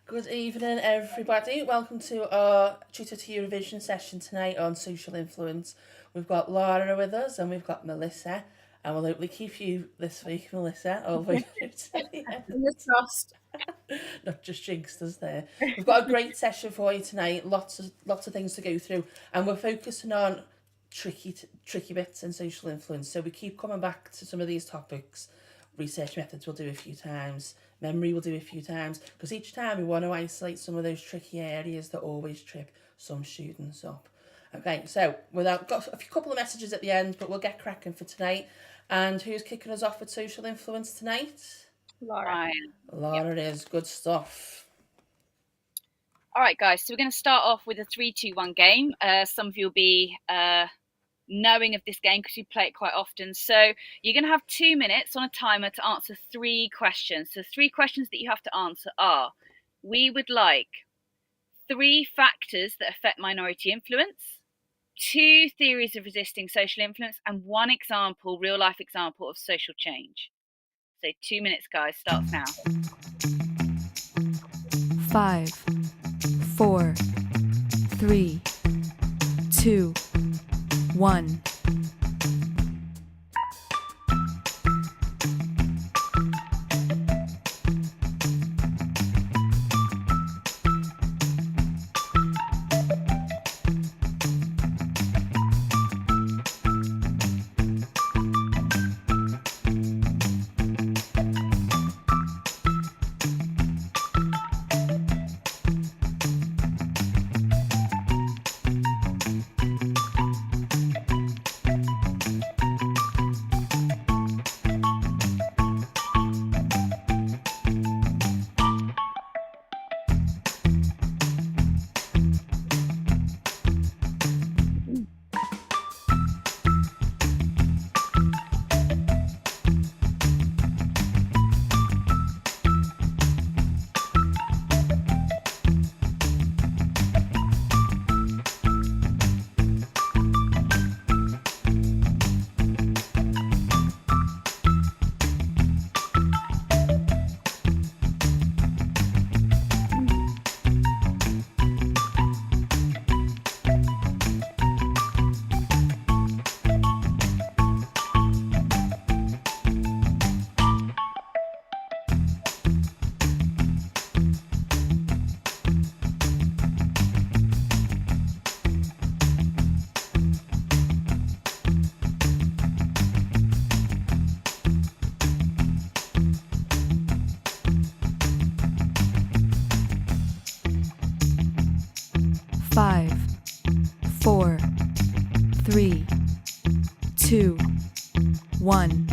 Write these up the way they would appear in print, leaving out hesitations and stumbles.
Good evening, everybody. Welcome to our Tutor to Eurovision session tonight on social influence. We've got Laura with us and we've got Melissa, and we'll hopefully keep you this week, Melissa, all the way through to the end. Fingers crossed. Not just jinxed us there. We've got a great session for you tonight. Lots of things to go through, and we're focusing on tricky bits in social influence. So we keep coming back to some of these topics. Research methods we'll do a few times. Memory we'll do a few times, because each time we want to isolate some of those tricky areas that always trip some students up. Okay, so without got a couple of messages at the end, but we'll get cracking for tonight. And who's kicking us off with social influence tonight? Laura. Laura is good stuff. All right, guys, so we're going to start off with a 3-2-1 game. Some of you will be knowing of this game because you play it quite often. So you're going to have 2 minutes on a timer to answer 3 questions. So 3 questions that you have to answer are: we would like 3 factors that affect minority influence, 2 theories of resisting social influence, and 1 example, real life example of social change. So 2 minutes, guys, starts now. 5, 4, 3, 2, 1. Five, 4, 3, 2, 1.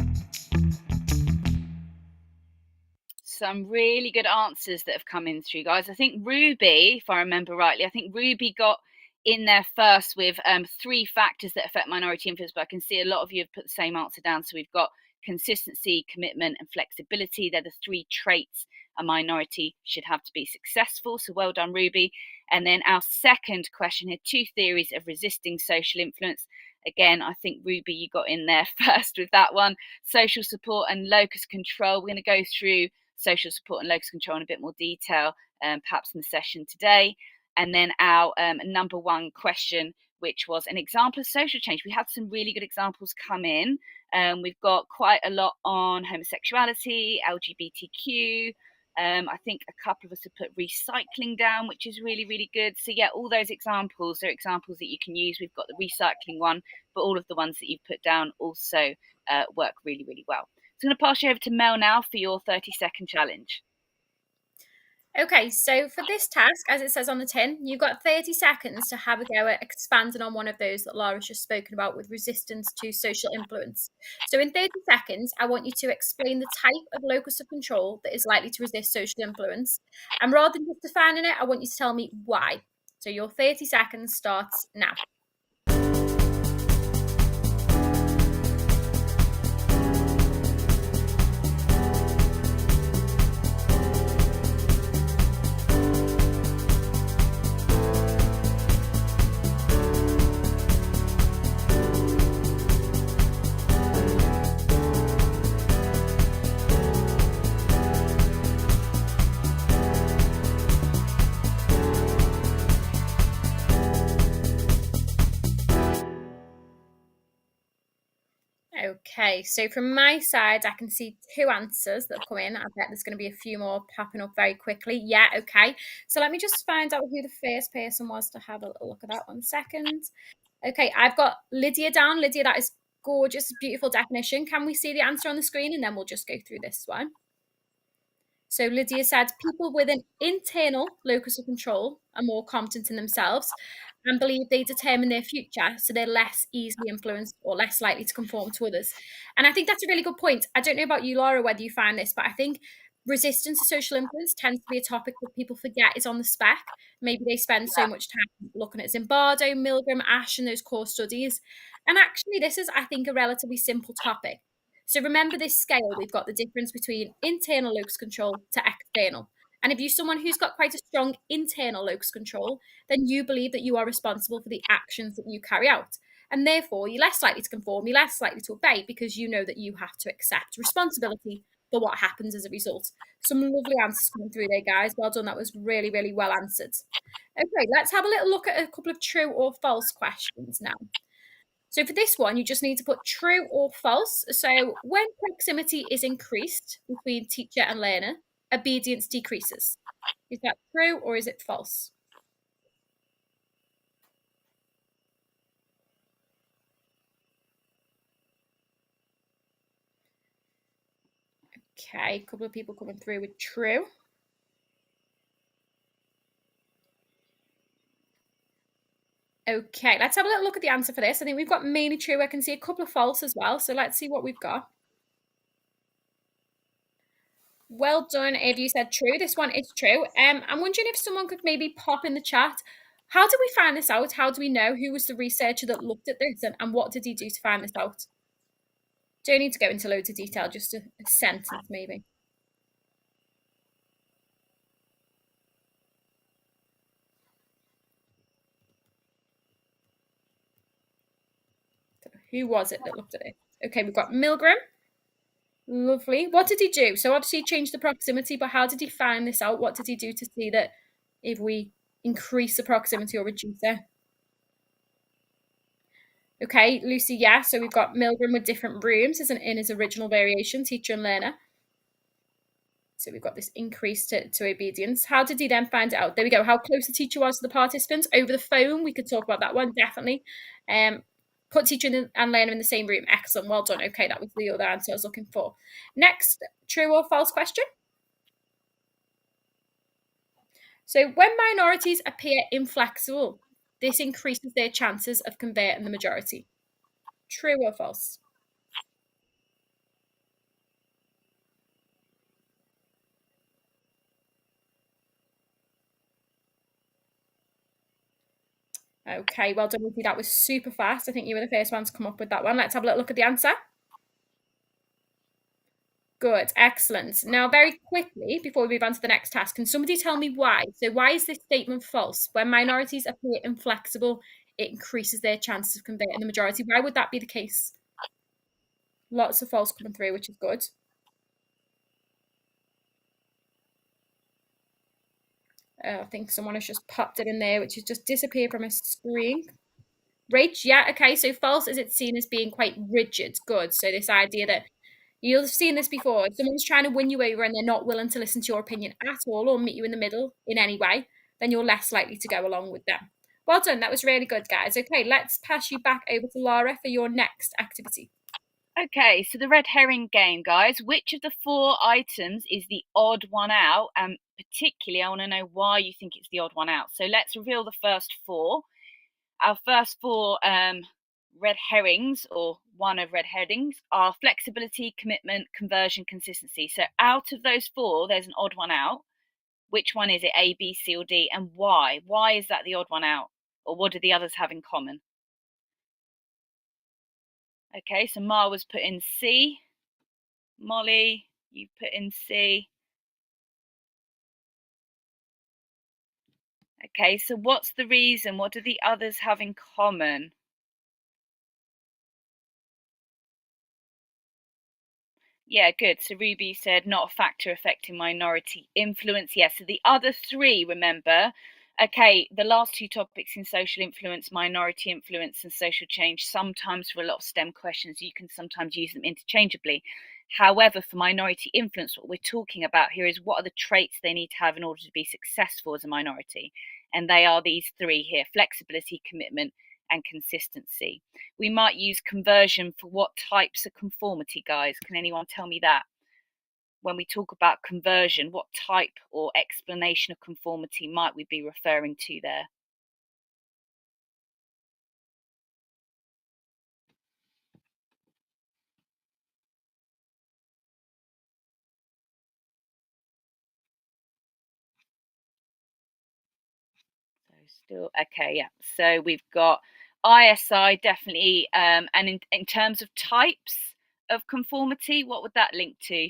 Some really good answers that have come in through, guys. I think Ruby, if I remember rightly, Ruby got in there first with 3 factors that affect minority influence, but I can see a lot of you have put the same answer down. So we've got consistency, commitment, and flexibility. They're the 3 traits a minority should have to be successful. So well done, Ruby. And then our second question here, 2 theories of resisting social influence. Again, I think, Ruby, you got in there first with that one. Social support and locus control. We're going to go through social support and locus control in a bit more detail, perhaps in the session today. And then our number 1 question, which was an example of social change. We had some really good examples come in. We've got quite a lot on homosexuality, LGBTQ. I think a couple of us have put recycling down, which is really, really good. So yeah, all those examples are examples that you can use. We've got the recycling one, but all of the ones that you've put down also work really, really well. So I'm going to pass you over to Mel now for your 30-second challenge. Okay, so for this task, as it says on the tin, you've got 30 seconds to have a go at expanding on one of those that Laura's just spoken about with resistance to social influence. So in 30 seconds, I want you to explain the type of locus of control that is likely to resist social influence. And rather than just defining it, I want you to tell me why. So your 30 seconds starts now. 5, Okay, so from my side, I can see 2 answers that have come in. I bet there's going to be a few more popping up very quickly. Yeah, okay. So let me just find out who the first person was to have a little look at that 1 second. Okay, I've got Lydia down. Lydia, that is gorgeous, beautiful definition. Can we see the answer on the screen? And then we'll just go through this one. So Lydia said, people with an internal locus of control are more confident in themselves and believe they determine their future, so they're less easily influenced or less likely to conform to others. And I think that's a really good point. I don't know about you, Laura, whether you find this, but I think resistance to social influence tends to be a topic that people forget is on the spec. Maybe they spend so much time looking at Zimbardo, Milgram, Ash, and those core studies. And actually, this is, I think, a relatively simple topic. So remember this scale, we've got the difference between internal locus control to external. And if you're someone who's got quite a strong internal locus control, then you believe that you are responsible for the actions that you carry out. And therefore, you're less likely to conform, you're less likely to obey because you know that you have to accept responsibility for what happens as a result. Some lovely answers coming through there, guys. Well done. That was really, really well answered. Okay, let's have a little look at a couple of true or false questions now. So for this one, you just need to put true or false. So when proximity is increased between teacher and learner, obedience decreases. Is that true or is it false? Okay, a couple of people coming through with true. Okay, let's have a little look at the answer for this. I think we've got mainly true. I can see a couple of false as well. So let's see what we've got. Well done if you said true. This one is true. I'm wondering if someone could maybe pop in the chat. How did we find this out? How do we know who was the researcher that looked at this and what did he do to find this out? Don't need to go into loads of detail, just a sentence maybe. Who was it that looked at it? Okay, we've got Milgram. Lovely. What did he do? So obviously he changed the proximity, but how did he find this out? What did he do to see that if we increase the proximity or reduce it? Okay, Lucy, yeah. So we've got Milgram with different rooms as in his original variation, teacher and learner. So we've got this increase to obedience. How did he then find it out? There we go. How close the teacher was to the participants. Over the phone, we could talk about that one, definitely. Put teacher and learner in the same room. Excellent. Well done. Okay, that was the other answer I was looking for. Next, true or false question. So when minorities appear inflexible, this increases their chances of converting the majority. True or false? Okay, well done, Ruthie. That was super fast. I think you were the first one to come up with that one. Let's have a little look at the answer. Good, excellent. Now, very quickly, before we move on to the next task, can somebody tell me why? So why is this statement false? When minorities appear inflexible, it increases their chances of converting the majority. Why would that be the case? Lots of false coming through, which is good. I think someone has just popped it in there, which has just disappeared from a screen. Rach, yeah, okay, so false is it's seen as being quite rigid. Good. So this idea that you'll have seen this before. If someone's trying to win you over and they're not willing to listen to your opinion at all or meet you in the middle in any way, then you're less likely to go along with them. Well done. That was really good, guys. Okay, let's pass you back over to Laura for your next activity. Okay, so the red herring game, guys. Which of the 4 items is the odd one out? And particularly, I want to know why you think it's the odd one out. So let's reveal the first 4. Our first 4 red herrings, or one of red herrings, are flexibility, commitment, conversion, consistency. So out of those 4, there's an odd one out. Which one is it? A, B, C, or D? And why? Why is that the odd one out? Or what do the others have in common? Okay, so Ma was put in C. Molly, you put in C. Okay, so what's the reason? What do the others have in common? Yeah, good. So Ruby said not a factor affecting minority influence. Yes, so the other 3, remember, Okay, the last two topics in social influence, minority influence, and social change, sometimes for a lot of STEM questions, you can sometimes use them interchangeably. However, for minority influence, what we're talking about here is what are the traits they need to have in order to be successful as a minority. And they are these three here: flexibility, commitment, and consistency. We might use conversion for what types of conformity, guys? Can anyone tell me that? When we talk about conversion, what type or explanation of conformity might we be referring to there? So still okay, yeah. So we've got ISI definitely, and in terms of types of conformity, what would that link to?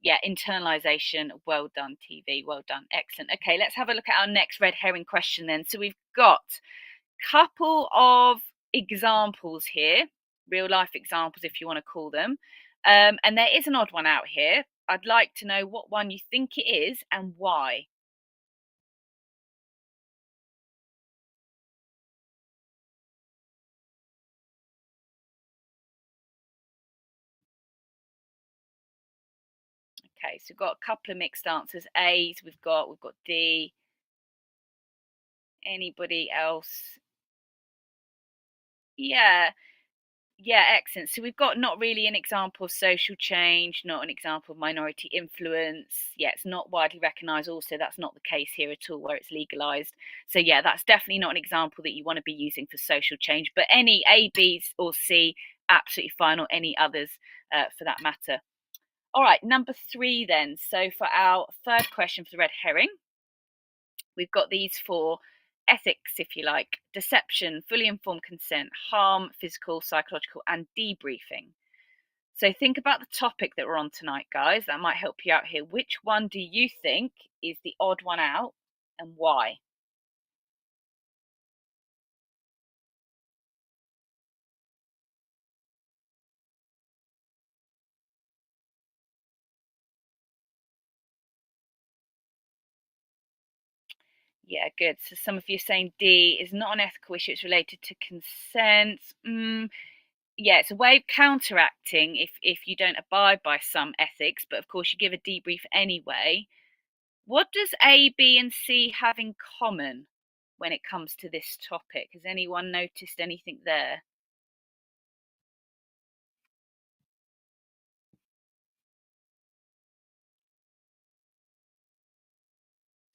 Yeah, internalization. Well done, TV. Well done. Excellent. Okay, let's have a look at our next red herring question then. So we've got a couple of examples here, real life examples, if you want to call them. And there is an odd one out here. I'd like to know what one you think it is and why. Okay, so we've got a couple of mixed answers. A's, we've got D. Anybody else? Yeah, yeah, excellent. So we've got not really an example of social change, not an example of minority influence. Yeah, it's not widely recognised. Also, that's not the case here at all, where it's legalised. So yeah, that's definitely not an example that you want to be using for social change. But any A, B, or C, absolutely fine, or any others for that matter. All right, number 3 then. So for our third question for the red herring, we've got these 4 ethics, if you like: deception, fully informed consent, harm, physical, psychological, and debriefing. So think about the topic that we're on tonight, guys. That might help you out here. Which one do you think is the odd one out and why? Yeah, good. So some of you are saying D is not an ethical issue, it's related to consent. Yeah, it's a way of counteracting if you don't abide by some ethics, but of course you give a debrief anyway. What does A, B, and C have in common when it comes to this topic? Has anyone noticed anything there?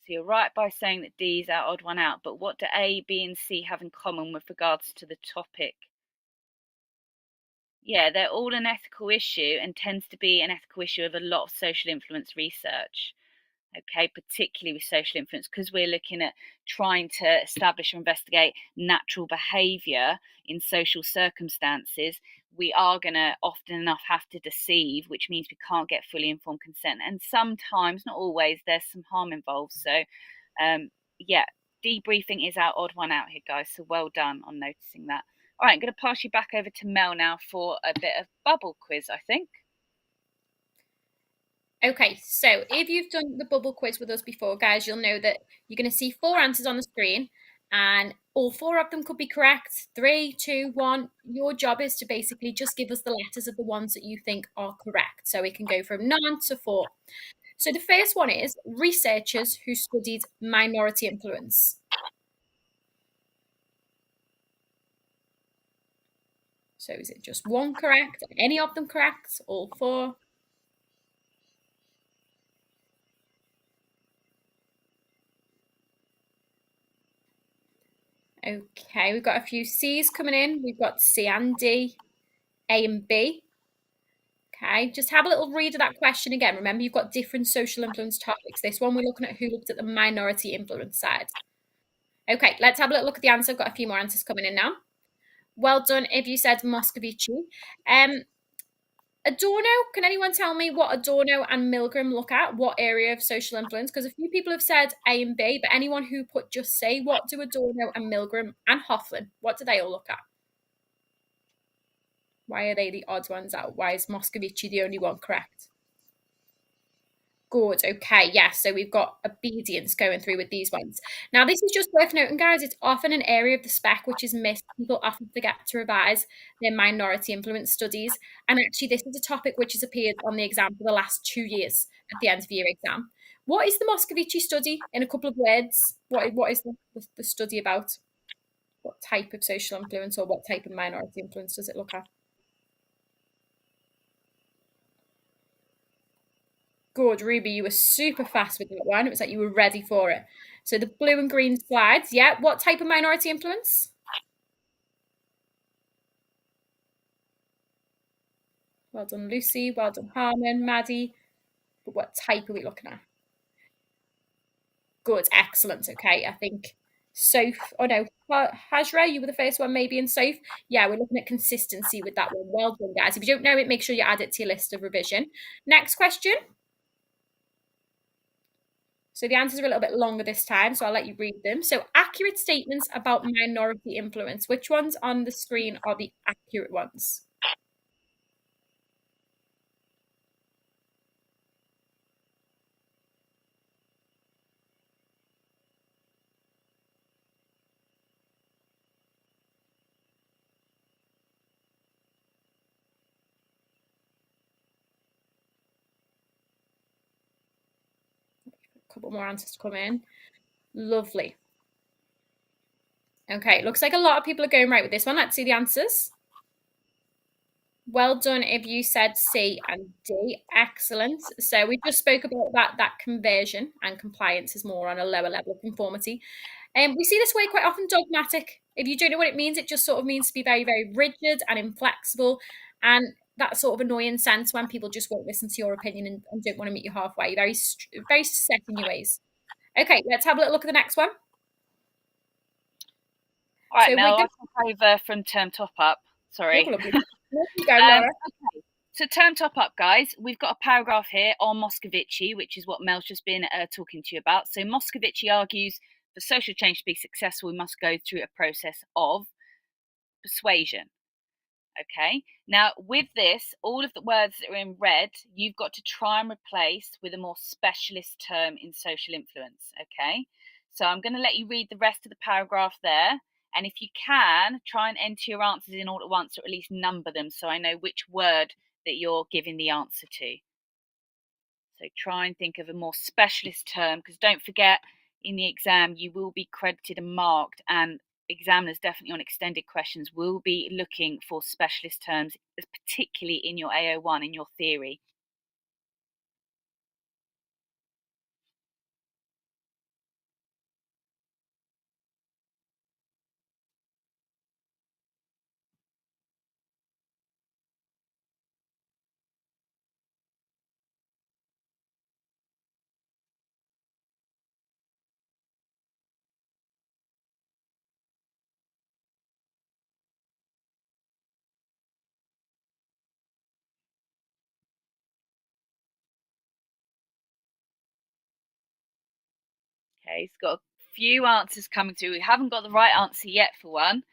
So you're right by saying that D is our odd one out, but what do A, B, and C have in common with regards to the topic? Yeah, they're all an ethical issue and tends to be an ethical issue of a lot of social influence research. Okay, particularly with social influence, because we're looking at trying to establish or investigate natural behavior in social circumstances. We are going to often enough have to deceive, which means we can't get fully informed consent, and sometimes, not always, there's some harm involved. So yeah, debriefing is our odd one out here, guys, so well done on noticing that. All right, I'm going to pass you back over to Mel now for a bit of bubble quiz, I think. Okay, so if you've done the bubble quiz with us before, guys, you'll know that you're going to see 4 answers on the screen, and all 4 of them could be correct. 3, 2, 1. Your job is to basically just give us the letters of the ones that you think are correct. So it can go from none to 4. So the first one is researchers who studied minority influence. So is it just 1 correct? Any of them correct? All 4? Okay, we've got a few C's coming in. We've got C and D, A and B. Okay, just have a little read of that question again. Remember, you've got different social influence topics. This one, we're looking at who looked at the minority influence side. Okay, let's have a little look at the answer. I've got a few more answers coming in now. Well done if you said Moscovici. Adorno, can anyone tell me what Adorno and Milgram look at? What area of social influence? Because a few people have said A and B, but anyone who put just say, what do Adorno and Milgram and Hoffman, what do they all look at? Why are they the odd ones out? Why is Moscovici the only one correct? Good. Okay. Yeah. So we've got obedience going through with these ones. Now, this is just worth noting, guys. It's often an area of the spec which is missed. People often forget to revise their minority influence studies. And actually, this is a topic which has appeared on the exam for the last 2 years at the end of your exam. What is the Moscovici study in a couple of words? What is the study about? What type of social influence or what type of minority influence does it look at? Good, Ruby. You were super fast with that one. It was like you were ready for it. So the blue and green slides. Yeah. What type of minority influence? Well done, Lucy. Well done, Harmon, Maddie. But what type are we looking at? Good. Excellent. Okay. I think Soph. Oh no, Hajra, you were the first one maybe in Soph. Yeah, we're looking at consistency with that one. Well done, guys. If you don't know it, make sure you add it to your list of revision. Next question. So the answers are a little bit longer this time, so I'll let you read them. So accurate statements about minority influence. Which ones on the screen are the accurate ones? A couple more answers to come in. Lovely. Okay, looks like a lot of people are going right with this one. Let's see the answers. Well done if you said C and D. Excellent. So we just spoke about that conversion and compliance is more on a lower level of conformity. And we see this word quite often, dogmatic. If you don't know what it means, it just sort of means to be very, very rigid and inflexible. And that sort of annoying sense when people just won't listen to your opinion and don't want to meet you halfway. Very, very set in your ways. Okay, let's have a little look at the next one. All right, So Mel, with I'll take over from term top up. Sorry. you go, Laura. Okay. So term top up, guys, we've got a paragraph here on Moscovici, which is what Mel's just been talking to you about. So Moscovici argues for social change to be successful, we must go through a process of persuasion. Okay, now with this, all of the words that are in red, you've got to try and replace with a more specialist term in social influence. Okay, so I'm going to let you read the rest of the paragraph there. And if you can, try and enter your answers in all at once, or at least number them so I know which word that you're giving the answer to. So try and think of a more specialist term, because don't forget, in the exam, you will be credited and marked, and examiners definitely on extended questions will be looking for specialist terms, particularly in your AO1, in your theory. Okay, it's got a few answers coming through. We haven't got the right answer yet for one.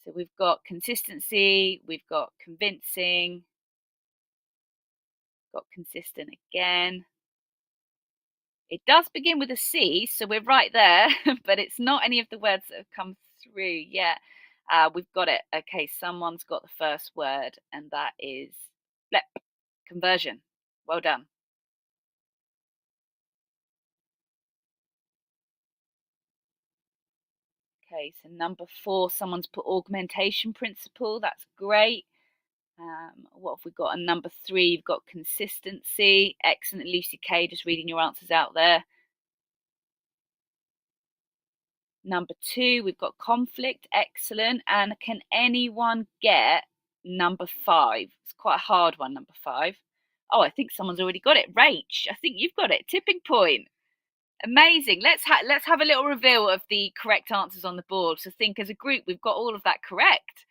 So we've got consistency, we've got convincing, got consistent again. It does begin with a C, so we're right there, but it's not any of the words that have come through yet. We've got it. Okay, someone's got the first word, and that is blep, conversion. Well done. Okay, so number 4, someone's put augmentation principle. That's great. What have we got? And number 3, you've got consistency. Excellent, Lucy K, just reading your answers out there. Number 2, we've got conflict. Excellent. And can anyone get number 5? It's quite a hard one, number 5. Oh, I think someone's already got it. Rach, I think you've got it. Tipping point. Amazing. Let's have a little reveal of the correct answers on the board. So think as a group, we've got all of that correct.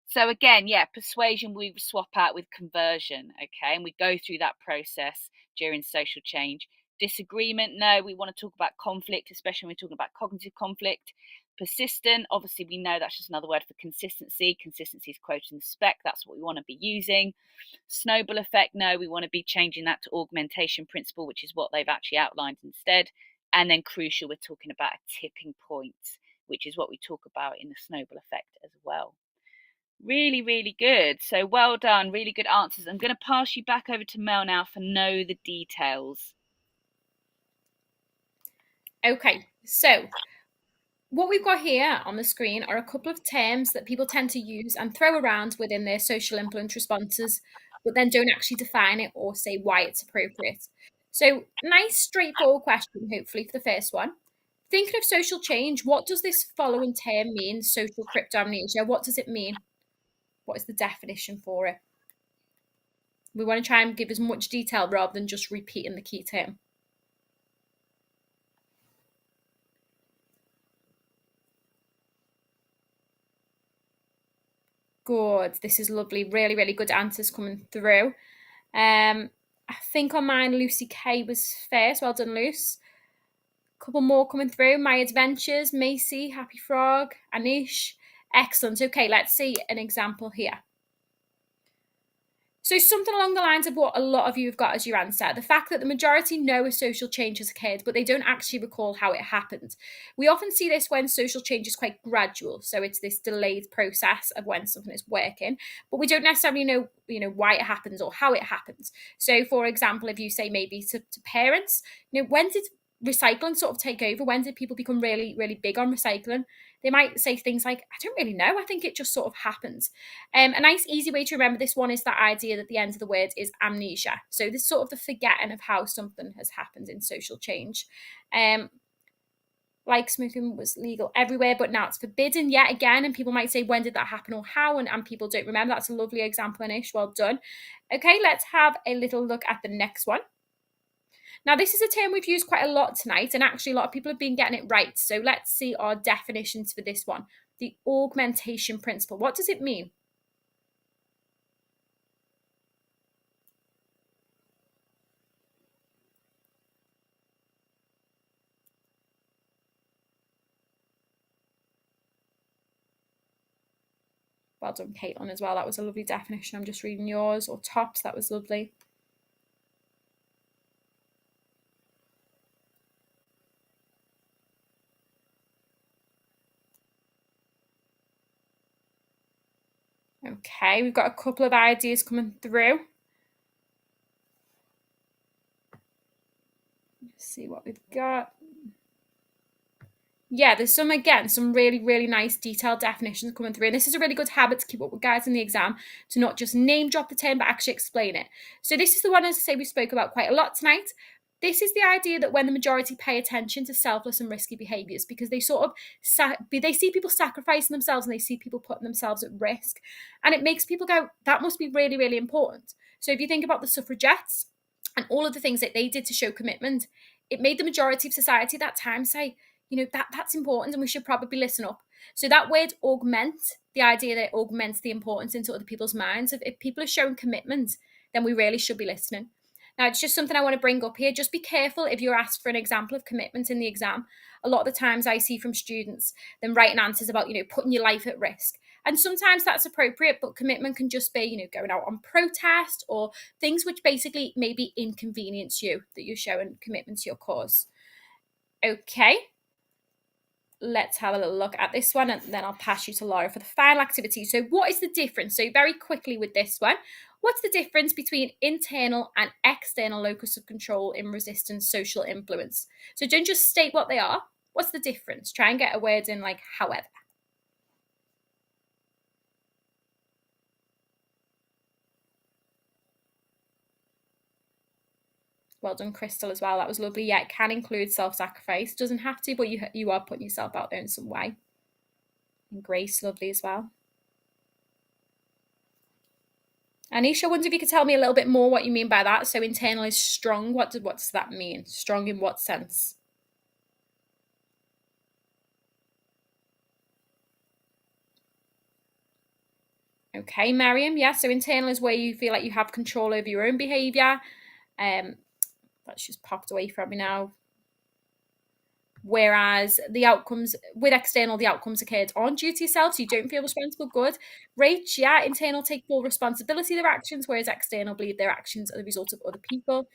So again, yeah, persuasion we swap out with conversion, okay? And we go through that process during social change. Disagreement, no. We want to talk about conflict, especially when we're talking about cognitive conflict. Persistent, obviously we know that's just another word for consistency. Consistency is quoted in the spec, that's what we want to be using. Snowball effect, no, we want to be changing that to augmentation principle, which is what they've actually outlined instead. And then crucial, we're talking about a tipping point, which is what we talk about in the snowball effect as well. Really, really good. So well done, really good answers. I'm going to pass you back over to Mel now for know the details. Okay, so what we've got here on the screen are a couple of terms that people tend to use and throw around within their social influence responses, but then don't actually define it or say why it's appropriate. So, nice, straightforward question, hopefully, for the first one. Thinking of social change, what does this following term mean, social cryptomnesia? What does it mean? What is the definition for it? We want to try and give as much detail rather than just repeating the key term. Good. This is lovely. Really, really good answers coming through. I think on mine, Lucy K was first. Well done, Luce. Couple more coming through. My Adventures, Macy, Happy Frog, Anish. Excellent. Okay, let's see an example here. So something along the lines of what a lot of you have got as your answer. The fact that the majority know a social change has occurred, but they don't actually recall how it happened. We often see this when social change is quite gradual. So it's this delayed process of when something is working, but we don't necessarily know, why it happens or how it happens. So for example, if you say maybe to parents, when did recycling sort of take over? When did people become really, really big on recycling? They might say things like, I don't really know. I think it just sort of happens. A nice, easy way to remember this one is that idea that the end of the word is amnesia. So this is sort of the forgetting of how something has happened in social change. Like smoking was legal everywhere, but now it's forbidden yet again. And people might say, when did that happen or how? And people don't remember. That's a lovely example, Anish. Well done. Okay, let's have a little look at the next one. Now, this is a term we've used quite a lot tonight, and actually a lot of people have been getting it right. So let's see our definitions for this one. The augmentation principle. What does it mean? Well done, Caitlin, as well. That was a lovely definition. I'm just reading yours. Or Tops, that was lovely. Okay, we've got a couple of ideas coming through. Let's see what we've got. Yeah, there's some really, really nice detailed definitions coming through. And this is a really good habit to keep up with guys in the exam, to not just name drop the term, but actually explain it. So this is the one, as I say, we spoke about quite a lot tonight. This is the idea that when the majority pay attention to selfless and risky behaviours, because they sort of they see people sacrificing themselves and they see people putting themselves at risk, and it makes people go, that must be really, really important. So if you think about the suffragettes and all of the things that they did to show commitment, it made the majority of society at that time say, that's important and we should probably listen up. So that word augment, the idea that it augments the importance into other people's minds. If people are showing commitment, then we really should be listening. Now, it's just something I want to bring up here. Just be careful if you're asked for an example of commitment in the exam. A lot of the times I see from students them writing answers about, putting your life at risk. And sometimes that's appropriate, but commitment can just be, going out on protest or things which basically maybe inconvenience you, that you're showing commitment to your cause. Okay. Let's have a little look at this one and then I'll pass you to Laura for the final activity. So what is the difference? So very quickly with this one, what's the difference between internal and external locus of control in resistance social influence? So don't just state what they are. What's the difference? Try and get a word in like however. Well done, Crystal, as well. That was lovely. Yeah, it can include self-sacrifice. Doesn't have to, but you are putting yourself out there in some way. And Grace, lovely as well. Anisha, I wonder if you could tell me a little bit more what you mean by that. So internal is strong. What does that mean? Strong in what sense? Okay, Mariam. Yeah, so internal is where you feel like you have control over your own behaviour. That's just popped away from me now. Whereas the outcomes with external, the outcomes occurred on due to yourself, so you don't feel responsible. Good. Rach, yeah, internal take full responsibility of their actions, whereas external believe their actions are the result of other people.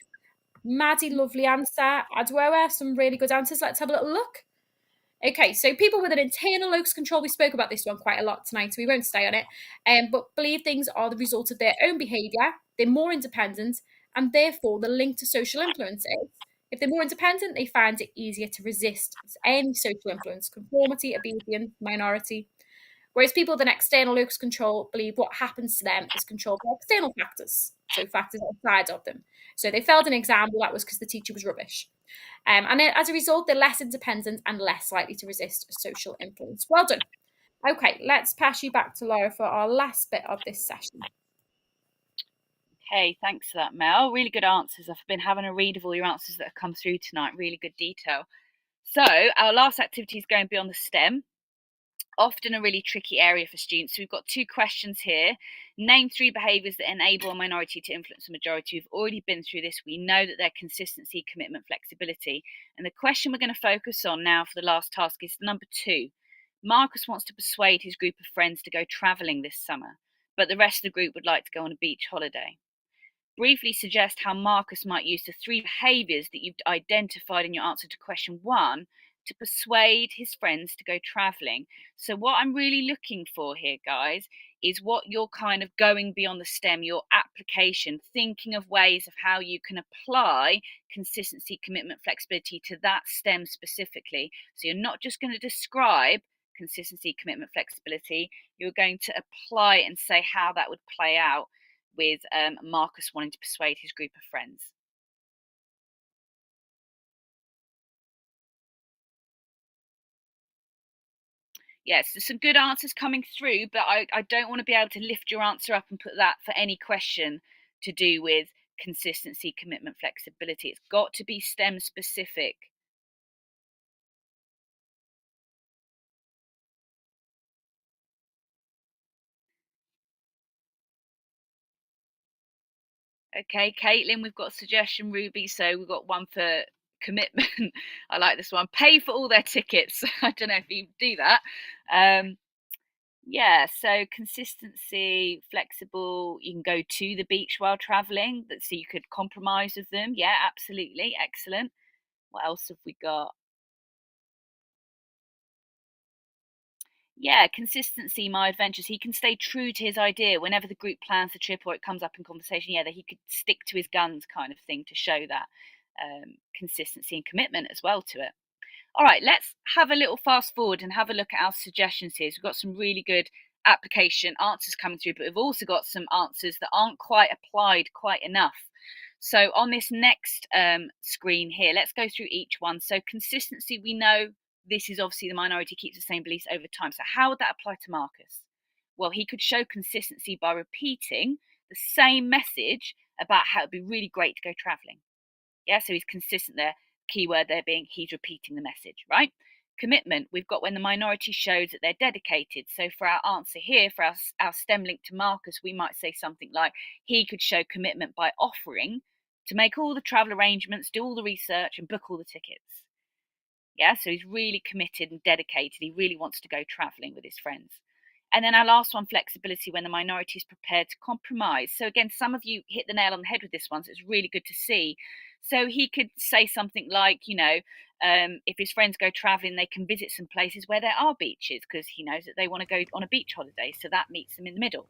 Maddie, lovely answer. Adwoa, some really good answers. Let's have a little look. Okay, so people with an internal locus control, we spoke about this one quite a lot tonight, so we won't stay on it, but believe things are the result of their own behaviour, they're more independent, and therefore the link to social influences. If they're more independent, they find it easier to resist any social influence, conformity, obedience, minority. Whereas people with an external locus control believe what happens to them is controlled by external factors, so factors outside of them. So they failed an exam, well, that was because the teacher was rubbish. And as a result, they're less independent and less likely to resist social influence. Well done. Okay, let's pass you back to Laura for our last bit of this session. Okay, thanks for that, Mel. Really good answers. I've been having a read of all your answers that have come through tonight. Really good detail. So our last activity is going beyond the STEM. Often a really tricky area for students. So we've got 2 questions here. Name 3 behaviours that enable a minority to influence a majority. We've already been through this. We know that they're consistency, commitment, flexibility. And the question we're going to focus on now for the last task is number 2. Marcus wants to persuade his group of friends to go travelling this summer, but the rest of the group would like to go on a beach holiday. Briefly suggest how Marcus might use the 3 behaviours that you've identified in your answer to question 1 to persuade his friends to go travelling. So what I'm really looking for here, guys, is what you're kind of going beyond the STEM, your application, thinking of ways of how you can apply consistency, commitment, flexibility to that STEM specifically. So you're not just going to describe consistency, commitment, flexibility, you're going to apply it and say how that would play out with Marcus wanting to persuade his group of friends. Yes, there's some good answers coming through, but I don't want to be able to lift your answer up and put that for any question to do with consistency, commitment, flexibility. It's got to be STEM specific. Okay, Caitlin, we've got a suggestion, Ruby. So we've got one for commitment. I like this one. Pay for all their tickets. I don't know if you do that. Yeah, so consistency, flexible. You can go to the beach while traveling, so you could compromise with them. Yeah, absolutely. Excellent. What else have we got? Yeah, consistency, my adventures. He can stay true to his idea whenever the group plans the trip or it comes up in conversation. Yeah, that he could stick to his guns kind of thing to show that consistency and commitment as well to it. All right, let's have a little fast forward and have a look at our suggestions here. So we've got some really good application answers coming through, but we've also got some answers that aren't quite applied quite enough. So on this next screen here, let's go through each one. So consistency, we know this is obviously the minority keeps the same beliefs over time. So how would that apply to Marcus? Well, he could show consistency by repeating the same message about how it'd be really great to go traveling. Yeah, so he's consistent there. Keyword there being he's repeating the message, right? Commitment, we've got when the minority shows that they're dedicated. So for our answer here, for our STEM link to Marcus, we might say something like he could show commitment by offering to make all the travel arrangements, do all the research, and book all the tickets. Yeah, so he's really committed and dedicated. He really wants to go traveling with his friends. And then our last one, flexibility, when the minority is prepared to compromise. So again, some of you hit the nail on the head with this one, so it's really good to see. So he could say something like, if his friends go traveling, they can visit some places where there are beaches because he knows that they want to go on a beach holiday. So that meets them in the middle.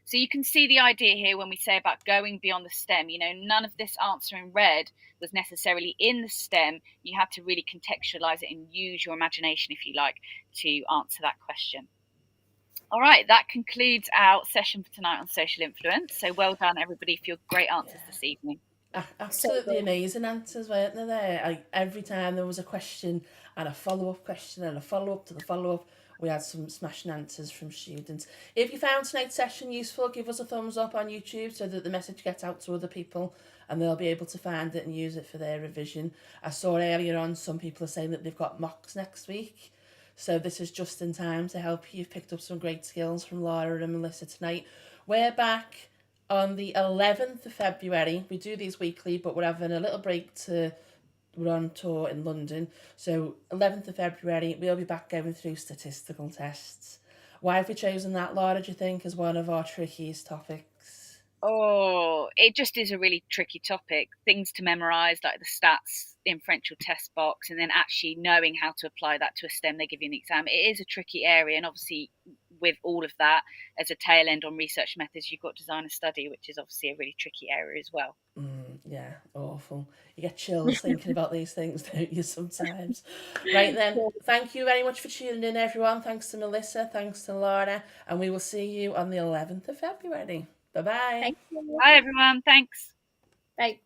So you can see the idea here when we say about going beyond the STEM. None of this answer in red was necessarily in the STEM. You had to really contextualize it and use your imagination, if you like, to answer that question. All right, that concludes our session for tonight on social influence. So well done, everybody, for your great answers this evening. Absolutely amazing answers, weren't there? Every time there was a question and a follow-up question and a follow-up to the follow-up, we had some smashing answers from students. If you found tonight's session useful, give us a thumbs up on YouTube so that the message gets out to other people and they'll be able to find it and use it for their revision. I saw earlier on some people are saying that they've got mocks next week. So this is just in time to help you. You've picked up some great skills from Laura and Melissa tonight. We're back On the 11th of February, we do these weekly, but we're having a little break we're on tour in London. So 11th of February, we'll be back going through statistical tests. Why have we chosen that, Laura, do you think, as one of our trickiest topics? Oh, it just is a really tricky topic. Things to memorize, like the stats inferential test box, and then actually knowing how to apply that to a STEM they give you in the exam. It is a tricky area, and obviously, with all of that, as a tail end on research methods, you've got design and study, which is obviously a really tricky area as well. Yeah, awful. You get chills thinking about these things, don't you, sometimes? Right then, thank you very much for tuning in, everyone. Thanks to Melissa, thanks to Laura, and we will see you on the 11th of February. Bye-bye. Thank you. Bye, everyone. Thanks. Bye.